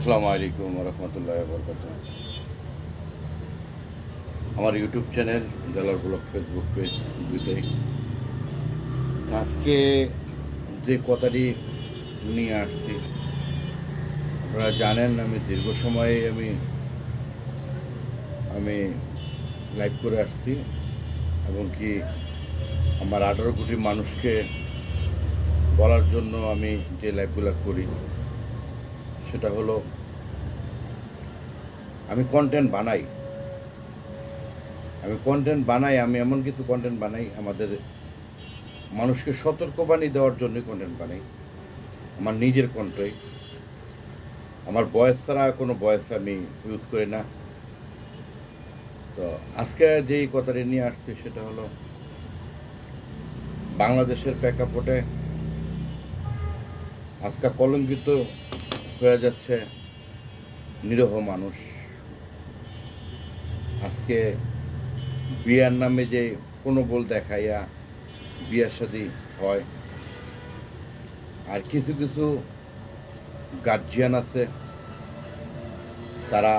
আসসালামু আলাইকুম রহমতুল্লাহ বরকাত। আমার ইউটিউব চ্যানেল দেলার ব্লগ ফেসবুক পেজ দুইটাই। আজকে যে কথাটি নিয়ে আসছি, আপনারা জানেন আমি দীর্ঘ সময়ে আমি লাইভ করে আসছি এবং কি আমার 18 কোটি মানুষকে বলার জন্য আমি যে লাইভগুলো করি সেটা হলো আমি কন্টেন্ট বানাই। আমি এমন কিছু কন্টেন্ট বানাই আমাদের মানুষকে সতর্কবাণী দেওয়ার জন্য কন্টেন্ট বানাই। আমার নিজের কণ্ঠই, আমার ভয়েস ছাড়া কোনো ভয়েস আমি ইউজ করি না। তো আজকে যেই কথাটি নিয়ে আসছি সেটা হলো বাংলাদেশের প্রেক্ষাপটে আজকে কলঙ্কিত হয়ে যাচ্ছে নিরীহ মানুষ। আজকে বিয়ার নামে যে কোনো বল দেখাইয়া বিয়ার শাদী হয়, আর কিছু কিছু গার্জিয়ান আছে তারা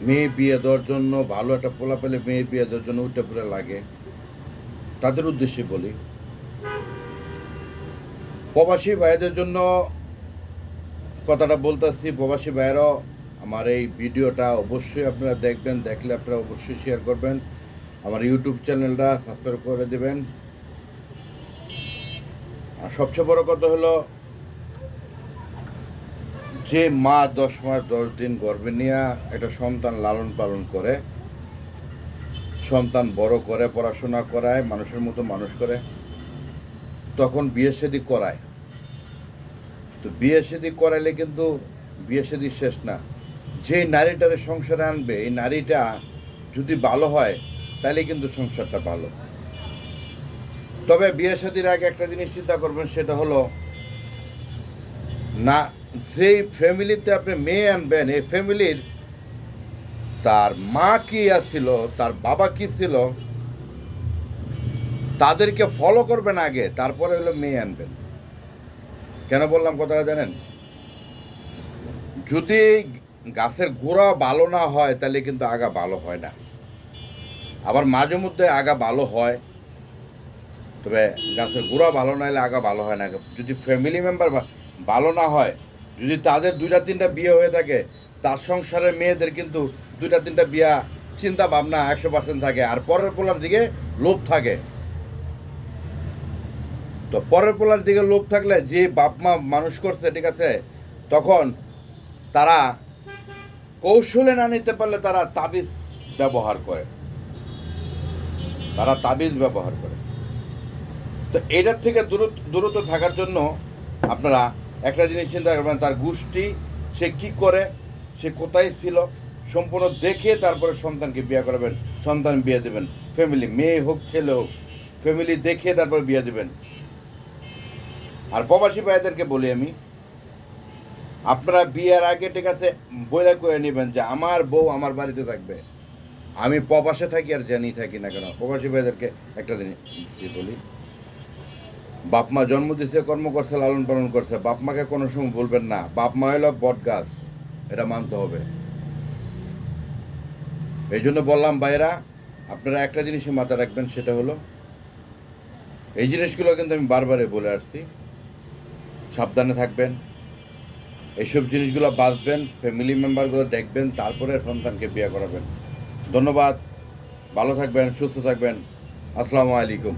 মেয়ে বিয়ে দেওয়ার জন্য, ভালো একটা পোলা পেলে মেয়ে বিয়ে দেওয়ার জন্য উঠে পড়ে লাগে। তাদের উদ্দেশ্যে বলি, প্রবাসী ভাইদের জন্য কথাটা বলতেছি। প্রবাসী ভাইয়েরাও আমার এই ভিডিওটা অবশ্যই আপনারা দেখবেন, দেখলে আপনারা অবশ্যই শেয়ার করবেন, আমার ইউটিউব চ্যানেলটা সাবস্ক্রাইব করে দেবেন। আর সবচেয়ে বড় কথা হলো, যে মা 10 মাস 10 দিন গর্ভে নিয়ে একটা সন্তান লালন পালন করে, সন্তান বড় করে, পড়াশোনা করায়, মানুষের মতো মানুষ করে, তখন বিয়ে শাদী করায়। তো বিয়ে শাদী করাইলে কিন্তু বিয়ে শাদী শেষ না। যে নারীটারে সংসারে আনবে, এই নারীটা যদি ভালো হয় তাহলে কিন্তু সংসারটা ভালো। তবে বিয়ে শাদীর আগে একটা জিনিস চিন্তা করবেন, সেটা হলো না, যেই ফ্যামিলিতে আপনি মেয়ে আনবেন, এই ফ্যামিলির তার মা কি ছিল, তার বাবা কি ছিল, তাদেরকে ফলো করবেন আগে, তারপরে হলো মেয়ে আনবেন। কেন বললাম কথাটা জানেন? যদি গাছের গোড়া ভালো না হয় তাহলে কিন্তু আগা ভালো হয় না। আবার মাঝে মধ্যে আগা ভালো হয়, তবে গাছের গোড়া ভালো না হলে আগা ভালো হয় না। যদি ফ্যামিলি মেম্বার ভালো না হয়, যদি তাদের 2-3টা বিয়ে হয়ে থাকে, তার সংসারের মেয়েদের কিন্তু 2-3টা বিয়া চিন্তা ভাবনা 100% থাকে, আর পরের পোলার দিকে লোভ থাকে। তো পরের পোলার দিকে লোভ থাকলে যে বাপ মা মানুষ করছে, ঠিক আছে, তখন তারা কৌশলে না নিতে পারলে তারা তাবিজ ব্যবহার করে, তো এটার থেকে দূরত্ব থাকার জন্য আপনারা একটা জিনিস চিন্তা করবেন, তার গোষ্ঠী, সে কি করে, সে কোথায় ছিল, সম্পূর্ণ দেখে তারপরে সন্তানকে বিয়ে করাবেন, সন্তান বিয়ে দেবেন। ফ্যামিলি, মেয়ে হোক ছেলে হোক, ফ্যামিলি দেখে তারপর বিয়ে দেবেন। আর প্রবাসী ভাইদেরকে বলি আমি, আপনারা বিয়ের আগে, ঠিক আছে, বইলা করে নেবেন যে আমার বউ আমার বাড়িতে থাকবে, আমি প্রবাসে থাকি আর জানি থাকি না কেন। প্রবাসী ভাইদেরকে একটা জিনিস বলি, বাপ মা জন্ম দিছে, কর্ম করছে, লালন পালন করছে, বাপ মাকে কোনো সময় বলবেন না। বাপ মা হলো বট গাছ, এটা মানতে হবে। এই জন্য বললাম ভাইয়েরা, আপনারা একটা জিনিসই মাথায় রাখবেন, সেটা হলো এই জিনিসগুলো কিন্তু আমি বারবারই বলে আসছি, সাবধানে থাকবেন, এইসব জিনিসগুলো বাঁচবেন, ফ্যামিলি মেম্বারগুলো দেখবেন, তারপরে সন্তানকে বিয়ে করাবেন। ধন্যবাদ, ভালো থাকবেন, সুস্থ থাকবেন। আসসালামু আলাইকুম।